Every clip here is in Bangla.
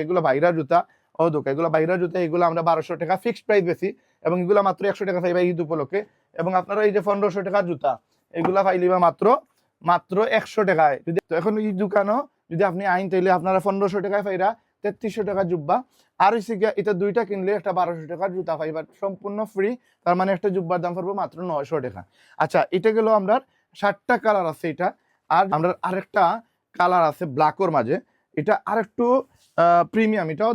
এগুলো বাইরা জুতা ও দোকা এগুলো বাইরা জুতা এগুলো আমরা 1200 টাকা ফিক্সড প্রাইস বেশি এবং এগুলো মাত্র 100 টাকা পাইবা ঈদ উপলক্ষে। এবং আপনারা এই যে 1500 টাকার জুতা এগুলা পাইলিবা মাত্র 100 টাকায়। যদি তো এখন এই দোকানও যদি আপনি আইন তাইলে আপনারা 1500 টাকায় পাইরা 3300 টাকা জুব্বা। আর হচ্ছে এটা দুইটা কিনলে একটা 1200 টাকার জুতা পাইবা সম্পূর্ণ ফ্রি। তার মানে একটা জুব্বার দাম পড়বে মাত্র 900 টাকা। আচ্ছা এটা গেল আমরা 7টা কালার আছে এটা। আর আমরা আরেকটা কালার আছে ব্ল্যাকর মাঝে, এটা আরেকটু প্রিমিয়াম, এটাও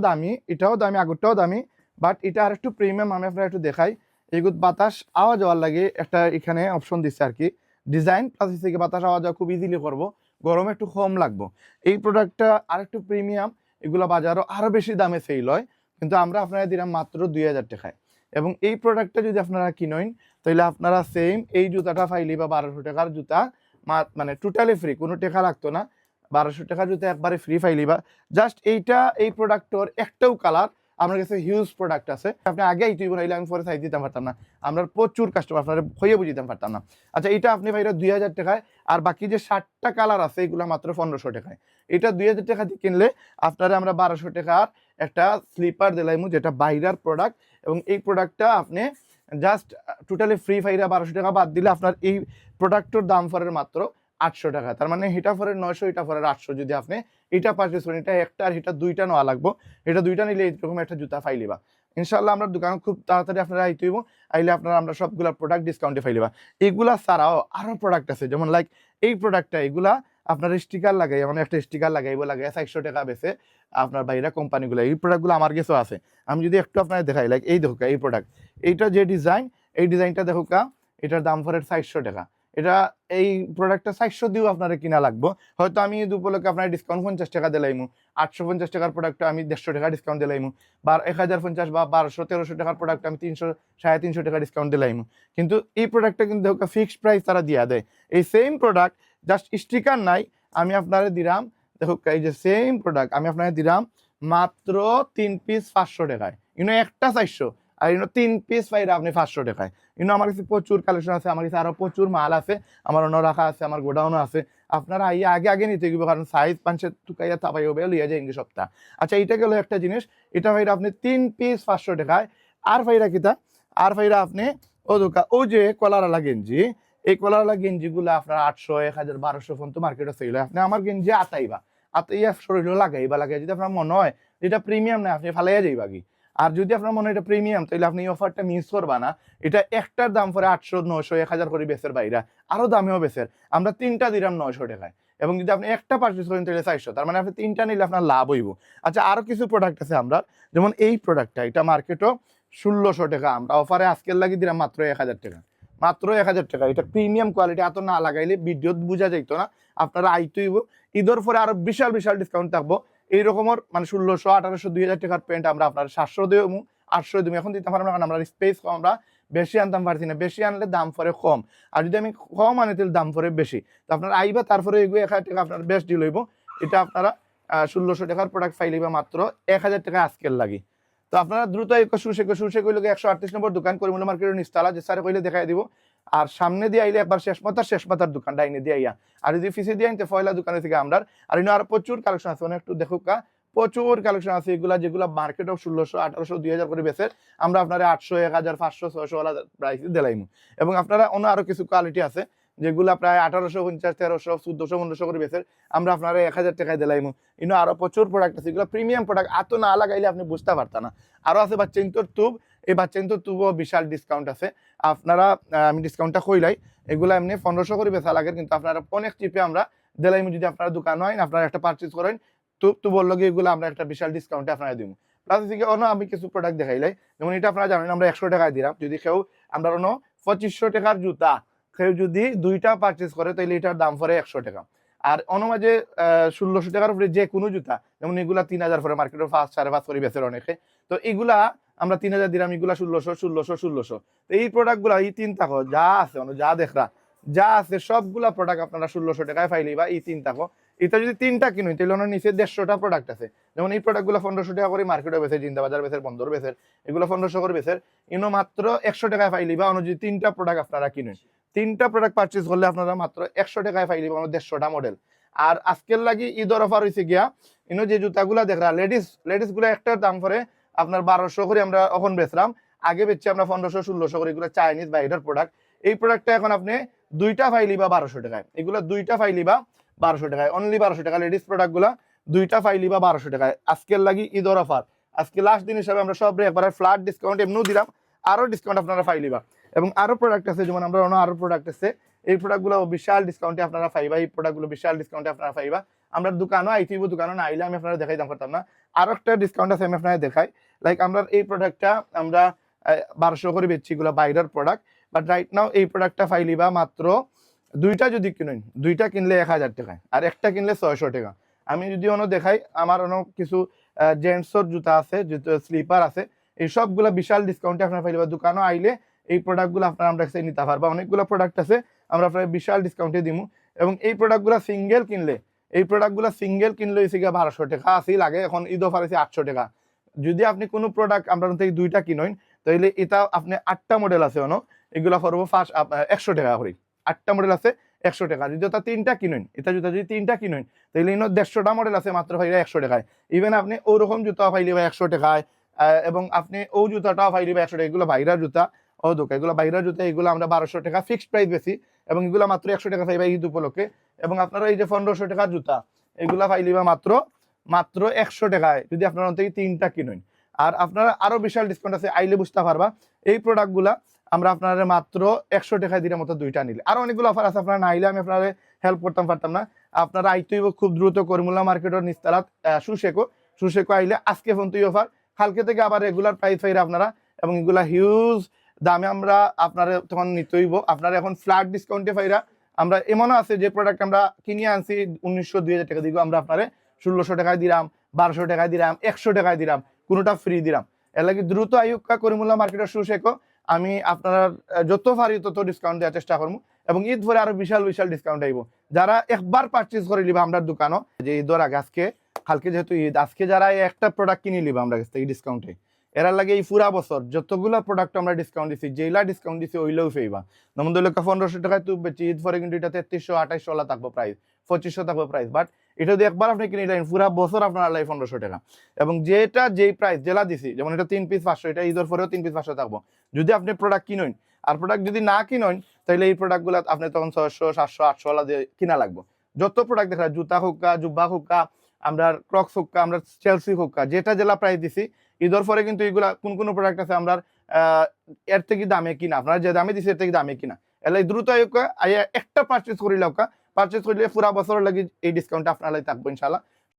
দামি আগরটাও দামি, বাট এটা আরেকটু প্রিমিয়াম। আমি আপনার একটু দেখাই। এগুলো বাতাস আওয়াজ যাওয়ার লাগে একটা এখানে অপশন দিচ্ছে আর কি, ডিজাইন প্লাস থেকে বাতাস আওয়াজ যাওয়া খুব ইজিলি করবো, গরমে একটু কম লাগবো। এই প্রোডাক্টটা আরেকটু প্রিমিয়াম, এগুলো বাজারও আরও বেশি দামে সেল হয়, কিন্তু আমরা আপনারা দিলাম মাত্র 2000 টাকায়। এবং এই প্রোডাক্টটা যদি আপনারা কিনেন তাহলে আপনারা সেম এই জুতাটা পাইলি বা 1200 টাকার জুতা মানে টোটালি ফ্রি, কোনো টাকা লাগতো না। 1200 টাকার জুতা একবারে ফ্রি পাইলিবা। জাস্ট এইটা এই প্রোডাক্টর একটাও কালার আমার কাছে হিউজ প্রোডাক্ট আছে, আপনি আগে এইটুই বানাইলে আমি পরে সাইজ দিতে পারতাম না, আমরা প্রচুর কাস্টমার আপনারা হইয়ে বুঝিতে পারতাম না। আচ্ছা এটা আপনি ভাইরা 2000 টাকায়, আর বাকি যে 7টা কালার আছে এগুলো মাত্র 1500 টাকায়। এটা 2000 টাকা দিয়ে কিনলে আপনারা আমরা 1200 টাকার একটা স্লিপার দিলাইমু, যেটা বাইরের প্রোডাক্ট। এবং এই প্রোডাক্টটা আপনি জাস্ট টোটালি ফ্রি ফাইরা 1200 টাকা বাদ দিলে আপনার এই প্রোডাক্টর দাম পড়ে মাত্র 800 টাকা। তার মানে এটা পরে 900, এটা পরে 800। যদি আপনি এটা পারচেস করেন, এটা একটা আর এটা দুইটা নেওয়া লাগবো, এটা দুইটা নিলে এরকম একটা জুতা ফাইলিবা। ইনশাল্লাহ আমরা দোকান খুব তাড়াতাড়ি আপনারা আইতে হইব, আইলে আপনারা আমরা সবগুলা প্রোডাক্ট ডিসকাউন্টে ফাইলিবা। এগুলা ছাড়াও আরও প্রোডাক্ট আছে, যেমন লাইক এই প্রোডাক্টটা, এগুলা আপনার স্টিকার লাগাই, মানে একটা স্টিকার লাগাইব, লাগাই 400 টাকা বেছে আপনার বাইরে কোম্পানিগুলো। এই প্রোডাক্টগুলো আমার কাছেও আছে, আমি যদি একটু আপনার দেখাই, লাইক এই দেখো এই প্রোডাক্ট, এইটা যে ডিজাইন, এই ডিজাইনটা দেখো কা, এটার দাম পড়ে 400 টাকা। এটা এই প্রোডাক্টটা 400 দিয়েও আপনারা কিনা লাগবো, হয়তো আমি ঈদ উপলক্ষে আপনার ডিসকাউন্ট 50 টাকা দিলাইমু, 850 টাকার প্রোডাক্টটা আমি 150 টাকা ডিসকাউন্ট দিলাইমু, বা 1050 বা 1200-1300 টাকার প্রোডাক্ট আমি 300-350 টাকা ডিসকাউন্ট দিলাইমু। কিন্তু এই প্রোডাক্টটা কিন্তু ফিক্সড প্রাইস তারা দিয়া দেয়। এই সেম প্রোডাক্ট জাস্ট স্টিকার নাই, আমি আপনারা দিলাম দেখো এই যে সেম প্রোডাক্ট আমি আপনারা দিলাম মাত্র 3 পিস 500 টাকায়। একটা 400 আর 3 পিস পাইরা আপনি 500 টাকায়। আমার কাছে প্রচুর কালেকশন আছে, আমার কাছে আরো প্রচুর মাল আছে, আমার অন্য রাখা আছে, আমার গোডাউনও আছে। আপনারা আইয়া আগে নিতে গেবে, কারণ সাইজ পাঞ্চে টুকাইয়া তাপাই হবে লিয়া যায় ইংরেজি সপ্তাহ। আচ্ছা এইটা গেল একটা জিনিস, এটা ভাইরা আপনি 3 পিস 500 টাকায়। আর ভাইরা কিতা, আর ভাইরা আপনি ও যে কলারওয়ালা গেঞ্জি, এই কলারওয়ালা গেঞ্জিগুলো আপনার 800, 1000, 1200 পর্যন্ত মার্কেটে সেল হয়। আপনি আমার গেঞ্জি আতাইয়া শরীরে লাগাই যদি আপনার মনে হয় এটা প্রিমিয়াম না, আপনি ফালাইয়া যাইবা কি। আর যদি আপনার মনে হয় এটা প্রিমিয়াম, তাহলে আপনি এই অফারটা মিস করবা না। এটা একটার দাম পরে 800, 900, 1000 করে বেচের বাইরা, আরো দামেও বেচের। আমরা 3টা দিলাম 900 টাকায়, এবং যদি আপনি একটা পারচেস করেন তাহলে 400, তার মানে আপনি 3টা নিলে আপনার লাভ হইব। আচ্ছা আরো কিছু প্রোডাক্ট আছে আমরা, যেমন এই প্রোডাক্টটা, এটা মার্কেটও 1600 টাকা, আমরা অফারে আজকের লাগি দিলাম মাত্র 1000 টাকা, মাত্র 1000 টাকা। এটা প্রিমিয়াম কোয়ালিটি, এত না লাগাইলে ভিডিও বোঝা যাইতো না। আপনারা আইতেইব, ঈদের পরে আরো বিশাল ডিসকাউন্ট থাকবো। এই রকমের মানে 1600, 1800, 2000 টাকার প্যান্ট আমরা আপনার 700 দেবো, 800 দেবো। এখন দিতে পারবো না, কারণ আমরা স্পেস কম, আমরা বেশি আনতাম পারছি না। বেশি আনলে দাম পরে কম, আর যদি আমি কম আনি তাহলে দাম পরে বেশি। তো আপনারা আইবা, তারপরে এগুলো 1000 টাকা আপনার বেস্ট ডিল হইব। এটা আপনারা 1600 টাকার প্রোডাক্ট পাইলিবা মাত্র 1000 টাকা আজকের লাগি। তো আপনারা দ্রুত সুশে কইলে 138 নম্বর দোকান, করিমুল্লা মার্কেটের নিচতলা, যে স্যারে কইলে দেখাই দিব। আর সামনে দিয়ে আইলে একবার শেষ মাথার দোকান ডাইনে দিয়ে আইয়া, আর যদি পিছিয়ে দিয়ে আনতে ফয়লা দোকানে থেকে আমরা। আর আরো প্রচুর কালেকশন আছে, অনেক একটু দেখো কা, প্রচুর কালেকশন আছে এগুলা, যেগুলো মার্কেটও 1600, 1800, 2000 করে বেচে, আমরা আপনারা 800, 1000, 500, 600 প্রাইস দিলাইমু। এবং আপনারা অন্য আরো কিছু কোয়ালিটি আছে যেগুলা প্রায় 1850, 1300, 1400, 1500 করে বেচে, আমরা আপনারা 1000 টাকায় দিলাইমু। আরো প্রচুর প্রোডাক্ট আছে, এগুলো প্রিমিয়াম প্রোডাক্ট, এত না লাগাইলে আপনি বুঝতে পারতেন না। আরো আছে বাচ্চা ইন্তর তুব, এই বাচ্চা ইন্তর তুবও বিশাল ডিসকাউন্ট আছে। আপনারা আমি ডিসকাউন্টটা কইলাই, এগুলো এমনি 1500 করে বেচা লাগে, কিন্তু আপনারা অনেক চিপে আমরা দিলাইমু। যদি আপনারা দোকান হয় আপনারা একটা পারচেজ করেন, তো বললো কি এগুলো আমরা একটা বিশাল ডিসকাউন্টে আপনারা দিব। প্লাস থেকে অন্য আমি কিছু প্রোডাক্ট দেখাইলাই, যেমন এটা আপনারা জানেন আমরা 100 টাকায় দিলাম। যদি কেউ আমরা অন্য 2500 টাকার জুতা কেউ যদি 2টা পারচেস করে, তাহলে এটার দাম পড়ে 100 টাকা। আর অনমাঝে 1600 টাকার উপরে যে কোনো জুতা, যেমন এগুলা 3000 পরে মার্কেটের 5, 5.5 করে বেচের অনেকে, তো এগুলা আমরা 3000 দিলাম, এগুলা 1600। তো এই প্রোডাক্টগুলা, এই 3টা যা আছে যা দেখরা যা আছে সবগুলা প্রোডাক্ট আপনারা 1600 টাকায় পাইলি। বা এই 3টা এটা যদি 3টা কিনুন তাহলে ওনার নিচে 150টা প্রোডাক্ট আছে। যেমন এই প্রোডাক্টগুলো 1500 টাকা করে মার্কেটে বেচে, জিন্দাবাজার বেচের, বন্দর বেচের, এগুলো 1500 করে বেচের। মাত্র 100 টাকায় পাইলি। বা যদি 3টা প্রোডাক্ট আপনারা কিনুন, 3টা প্রোডাক্ট পারচেজ করলে আপনারা মাত্র 100 টাকায় পাইলি 150টা মডেল। আর আজকের লাগি ঈদের অফার হয়েছে গিয়া ইনো যে জুতাগুলা দেখরা লেডিস গুলা একটার দাম পরে আপনার 1200 করে আমরা এখন বেচলাম, আগে বেচছি আমরা 1500-1600 করে। এগুলো চাইনিজ বাইরের প্রোডাক্ট। এই প্রোডাক্টটা এখন আপনি দুইটা ফাইলি বা 1200 টাকায়, এগুলো দুইটা ফাইলি বা 1200 টাকায়, অনলি 1200 টাকা। লেডিস প্রোডাক্ট গুলা দুইটা ফাইলি বা 1200 টাকায় আজকের লাগি ঈদের অফার। আজকে লাস্ট দিন হিসাবে আমরা সব একবারে ফ্ল্যাট ডিসকাউন্ট এমনিও দিলাম, আরো ডিসকাউন্ট আপনারা ফাইলিবা। এবং আরো প্রোডাক্ট আছে, যেমন আমরা আরো প্রোডাক্ট আছে, এই প্রোডাক্টগুলো বিশাল ডিসকাউন্টে আপনারা পাইবা। এই প্রোডাক্টগুলো বিশাল ডিসকাউন্টে আপনারা পাইবা। আমরা দোকানও আইতিব, দোকানও না আইলে আমি আপনারা দেখাই দাম করতাম না। আরো একটা ডিসকাউন্ট আছে, আমি আপনারা দেখাই। লাইক আমরা এই প্রোডাক্টটা আমরা 1200 করে বেচছি, এগুলো বাইরের প্রোডাক্ট। বাট রাইট নাও এই প্রোডাক্টটা পাইলিবা মাত্র দুইটা যদি কিনুন, দুইটা কিনলে 1000 টাকায়, আর একটা কিনলে 600 টাকা। আমি যদি অন্য দেখাই, আমার অন্য কিছু জেন্টসর জুতা আছে, স্লিপার আছে, এই সবগুলো বিশাল ডিসকাউন্টে আপনারা পাইবা। দোকানও আইলে এই প্রোডাক্টগুলো আপনারা আমরা কাছে নিতে পারবা। অনেকগুলো প্রোডাক্ট আছে, আমরা আপনার বিশাল ডিসকাউন্টে দিমু। এবং এই প্রোডাক্টগুলো সিঙ্গেল কিনলে, এই প্রোডাক্টগুলো সিঙ্গেল কিনলে হয়েছে গিয়ে 1200 টাকা আসি লাগে, এখন ঈদ অফার আছে 800 টাকা। যদি আপনি কোনো প্রোডাক্ট আমরা থেকে দুইটা কিনুন, তাহলে এটা আপনি 8টা মডেল আছে অন, এগুলো করবো 100 টাকা করে। 8টা মডেল আছে 100 টাকা। যদি ওটা 3টা কিনুন, এটা জুতা যদি 3টা কিনুন, তাহলে 150টা মডেল আছে মাত্র ভাইরা 100 টাকায়। ইভেন আপনি ওরকম জুতা পাইলে ভাই 100 টাকায়, এবং আপনি ও জুতাটাও পাইলে 100 টাকা। এগুলো বাইরের জুতা, ও দোকা এগুলো বাইরের জুতা, এগুলো আমরা 1200 টাকা ফিক্সড প্রাইস বেশি, এবং এগুলো মাত্র 100 টাকা পাইবা ঈদ উপলক্ষে। এবং আপনারা এই যে 1500 টাকার জুতা, এগুলা পাইলিবা মাত্র 100 টাকায় যদি আপনারা থেকে 3টা কিনুন। আর আপনারা আরো বিশাল ডিসকাউন্ট আছে, আইলে বুঝতে পারবা। এই প্রোডাক্টগুলা আমরা আপনারা মাত্র 100 টাকায় দিনের মতো দুইটা নিলে। আরো অনেকগুলো অফার আছে, আপনারা না আইলে আমি আপনারা হেল্প করতাম পারতাম না। আপনারা আইতেইব খুব দ্রুত করিমুল্লাহ মার্কেটের নিস্তারাত সুশেকো আইলে আজকে ফোন তুই অফার, কালকে থেকে আবার রেগুলার প্রাইস পাইরা আপনারা। এবং এগুলা হিউজ দামে আমরা আপনারা তখন নিতেইব। আপনারা এখন ফ্ল্যাট ডিসকাউন্টে পাইরা। আমরা এমনও আছে যে প্রোডাক্ট আমরা কিনে আনছি 1900-2000 টাকা দিব, আমরা আপনারে 1600 টাকায় দিলাম, 1200 টাকায় দিলাম, 100 টাকায় দিলাম, কোনোটা ফ্রি দিলাম। এর লাগে দ্রুত আইয়ুক্কা করিমুল্লাহ মার্কেটের সুশেকো। আমি আপনার যত পারি তত ডিসকাউন্ট দেওয়ার চেষ্টা করবো, এবং ঈদ পরে আরো বিশাল বিশাল ডিসকাউন্ট আইব। যারা একবার পারচেজ করে লিবা আমরা দোকানও, যে ঈদের আগে আজকে কালকে যেহেতু ঈদ, আজকে যারা একটা প্রোডাক্ট কিনে লিবা আমরা কাছ থেকে ডিসকাউন্টে, এরা লাগে এই পুরা বছর যতগুলো প্রোডাক্ট আমরা ডিসকাউন্ট দিচ্ছি, যেইলা ডিসকাউন্ট দিচ্ছি ওইলেও পেইবা। যেমন ধরো 1500 টাকায় তুব বেচি, ঈদ পরে কিন্তু এটা 3300-2800 থাকবো প্রাইস, 2500 থাকবো প্রাইস। বাট এটা যদি একবার আপনি কিনে নিলেন, পুরা বছর আপনার লাই 1500 টাকা। এবং যেই প্রাইস জেলা দিছি, যেমন এটা 3 পিস 500, এটা ঈদের পরেও 3 পিস 500 থাকবো যদি আপনি প্রোডাক্ট কিনুন। আর প্রোডাক্ট যদি না কিনুন, তাহলে এই প্রোডাক্টগুলো আপনি তখন 600-700-800 দিয়ে কিনা লাগবে। যত প্রোডাক্ট দেখা, জুতা হোক্কা, জুব্বা হোক্কা, আমরা ক্রক্স হোক্কা, আমরা চেলসি হোক্কা, যেটা জেলা প্রাইস দিছি, ঈদের পরে কিন্তু এগুলা কোন প্রোডাক্ট আছে আমরা এর থেকে দামে কিনা, আপনারা যে দামে দিচ্ছে এর থেকে দামে কিনা। এলে দ্রুত একটা পারচেজ করিলে পারচেজ করলে পুরা বছরের লাগে এই ডিসকাউন্ট আপনার থাকবো ইনশাল্লাহ।